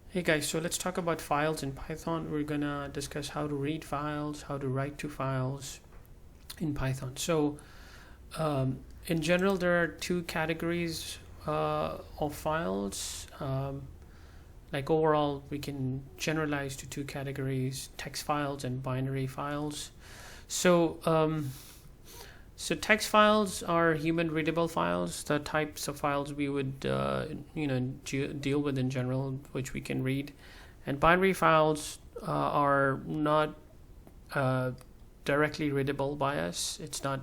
Hey guys, so let's talk about files in Python. We're gonna discuss how to read files, how to write to files in Python. In general, there are two categories of files. Like overall, we can generalize to two categories: text files and binary files. So, um, so text files are human readable files, the types of files we would deal with in general, which we can read. And binary files are not uh, directly readable by us. It's not,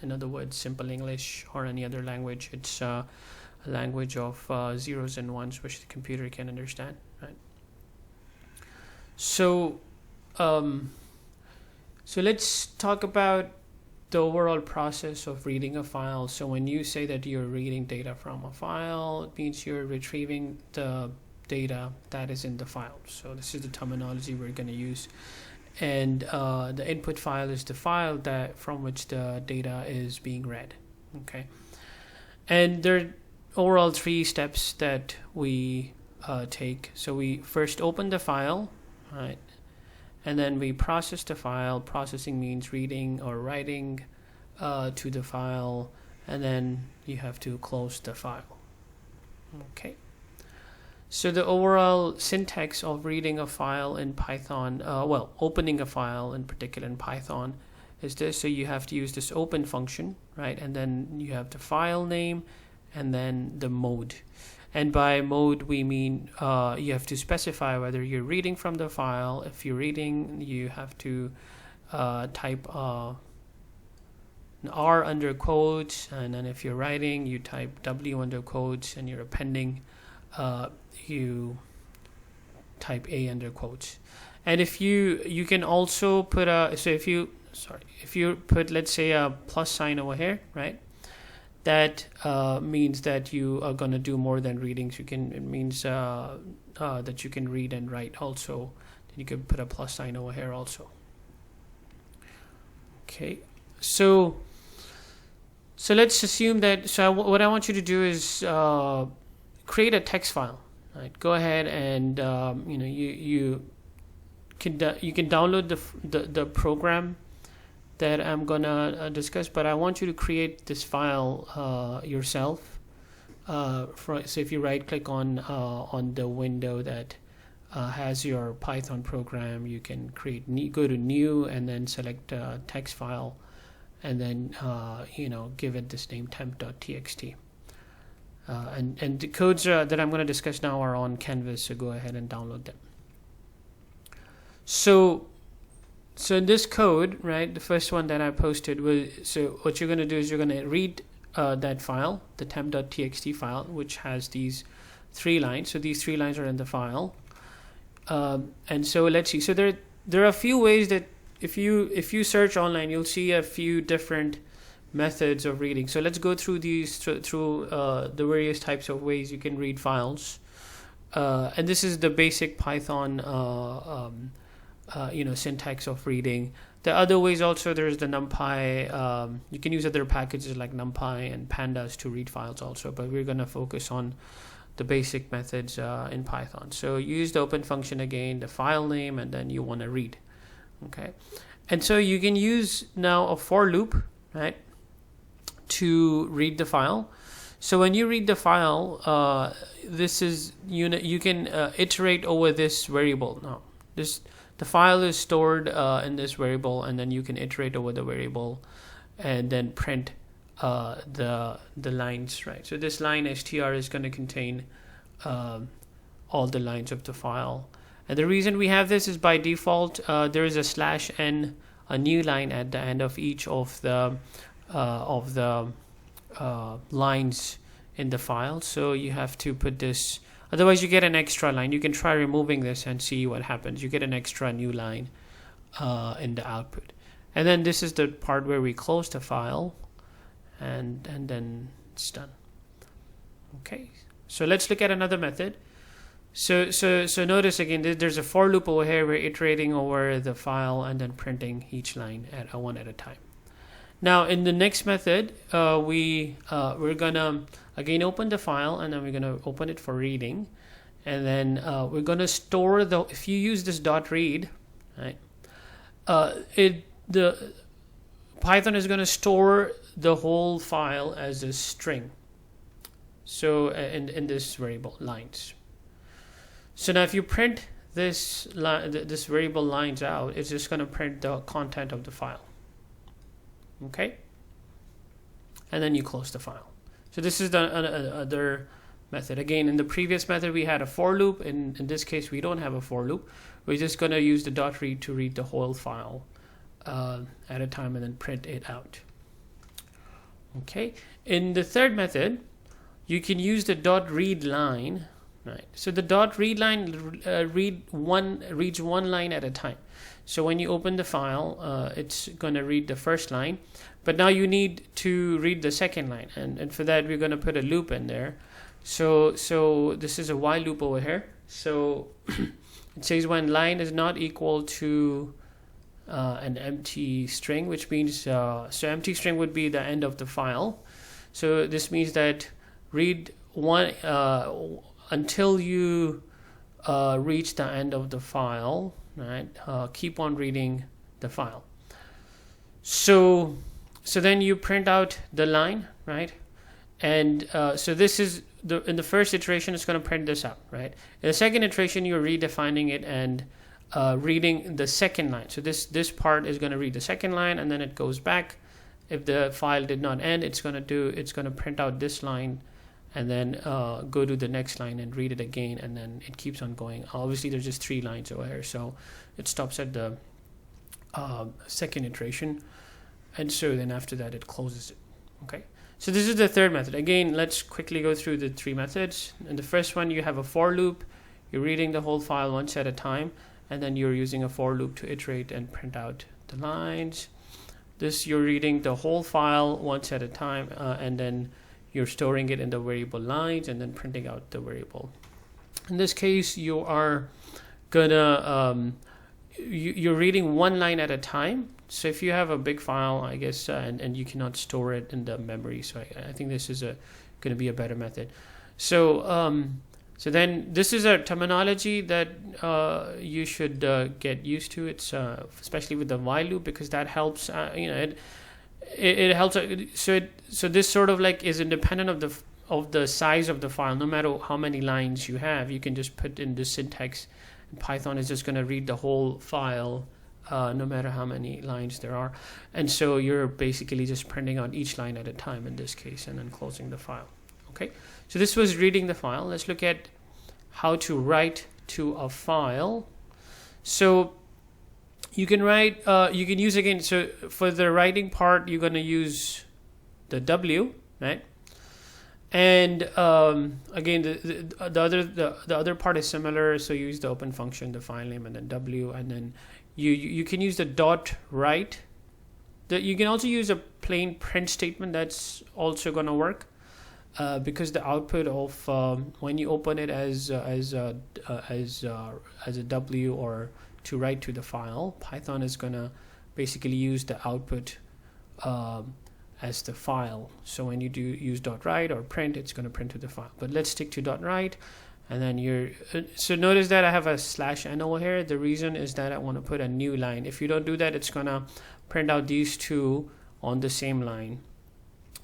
in other words, simple English or any other language. It's a language of zeros and ones, which the computer can understand. Right. So, um, so let's talk about the overall process of reading a file. So when you say that you're reading data from a file, it means you're retrieving the data that is in the file. So this is the terminology we're going to use. And the input file is the file that from which the data is being read. Okay. And there are overall three steps that we take. So we first open the file, right? And then we process the file. Processing means reading or writing to the file, and then you have to close the file. Okay. So the overall syntax of reading a file in Python, opening a file in particular in Python, is this. So you have to use this open function, right? And then you have the file name, and then the mode. And by mode, we mean you have to specify whether you're reading from the file. If you're reading, you have to type R under quotes, and then if you're writing, you type W under quotes, and you're appending, you type A under quotes. And if you can also put if you put, let's say, a plus sign over here, right? That means that you are going to do more than reading. So it means that you can read and write also. Then you can put a plus sign over here also. Okay, so let's assume that. So what I want you to do is create a text file. Right? Go ahead and you can download the program that I'm gonna discuss, but I want you to create this file yourself. So if you right click on the window that has your Python program, you can go to new and then select text file, and then give it this name temp.txt. And the codes that I'm going to discuss now are on Canvas, so go ahead and download them. So in this code, right, the first one that I posted was, so what you're going to do is you're going to read that file, the temp.txt file, which has these 3 lines. So these 3 lines are in the file. And so let's see. So there are a few ways that if you search online, you'll see a few different methods of reading. So let's go through these through the various types of ways you can read files. And this is the basic Python syntax of reading. The other ways also, there's the NumPy. You can use other packages like NumPy and Pandas to read files also, but we're going to focus on the basic methods in Python. So use the open function again, the file name, and then you want to read. Okay, and so you can use now a for loop, right, to read the file. So when you read the file, this is you can iterate over this variable. Now the file is stored in this variable, and then you can iterate over the variable and then print the lines, right? So this line str is going to contain all the lines of the file. And the reason we have this is by default there is a /n, a new line at the end of each of the lines in the file. So you have to put this, otherwise you get an extra line. You can try removing this and see what happens. You get an extra new line in the output. And then this is the part where we close the file, and then it's done. Okay, so let's look at another method. So notice again, there's a for loop over here. We're iterating over the file and then printing each line one at a time. Now in the next method, we're gonna again open the file, and then we're gonna open it for reading, and then we're going to store if you use this dot read, right, the Python is going to store the whole file as a string. So in this variable lines. So now if you print this variable lines out, it's just going to print the content of the file. Okay, and then you close the file. So this is the other method. Again, in the previous method we had a for loop. In this case we don't have a for loop. We're just going to use the dot read to read the whole file at a time and then print it out. Okay, in the third method you can use the dot read line, right? So the dot read line reads one line at a time. So when you open the file, it's going to read the first line, but now you need to read the second line, and for that we're going to put a loop in there. So this is a while loop over here. So it says when line is not equal to an empty string, which means so empty string would be the end of the file. So this means that read one until you reach the end of the file, right? Keep on reading the file. So then you print out the line, right? And so this is in the first iteration it's going to print this out, right? In the second iteration you're redefining it and reading the second line. So this part is going to read the second line, and then it goes back. If the file did not end, it's going to print out this line, and then go to the next line and read it again, and then it keeps on going. Obviously there's just 3 lines over here, so it stops at the second iteration, and so then after that it closes it. Okay, so this is the third method. Again, let's quickly go through the 3 methods. In the first one you have a for loop. You're reading the whole file once at a time, and then you're using a for loop to iterate and print out the lines. This, you're reading the whole file once at a time, and then you're storing it in the variable lines and then printing out the variable. In this case, you are gonna you're reading one line at a time. So if you have a big file, I guess, and you cannot store it in the memory, so I think this is going to be a better method. So so then this is a terminology that you should get used to. It's especially with the while loop, because that helps. It helps. So this sort of like is independent of the size of the file. No matter how many lines you have, you can just put in this syntax, and Python is just going to read the whole file, no matter how many lines there are. And so you're basically just printing out each line at a time in this case, and then closing the file. Okay, so this was reading the file. Let's look at how to write to a file. So you can write, you can use again, so for the writing part you're going to use the W, right? And again, the other part is similar. So you use the open function, the file name, and then W, and then you can use the dot write. You can also use a plain print statement. That's also going to work, because the output of when you open it as a W or to write to the file, Python is going to basically use the output as the file. So when you do use dot write or print, it's going to print to the file. But let's stick to dot write, and then so notice that I have a /n over here. The reason is that I want to put a new line. If you don't do that, it's going to print out these 2 on the same line,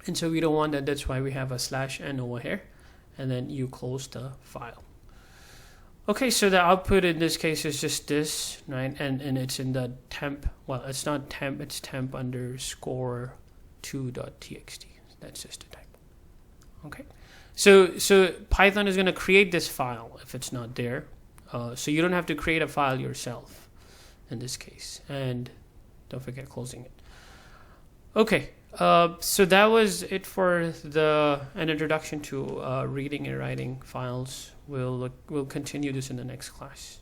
and so we don't want that. That's why we have a /n over here, and then you close the file. Okay, so the output in this case is just this, right? And it's in the temp. Well, it's not temp. It's temp underscore 2.txt. That's just a type. Okay, so Python is going to create this file if it's not there. So you don't have to create a file yourself in this case, and don't forget closing it. Okay, so that was it for an introduction to reading and writing files. We'll continue this in the next class.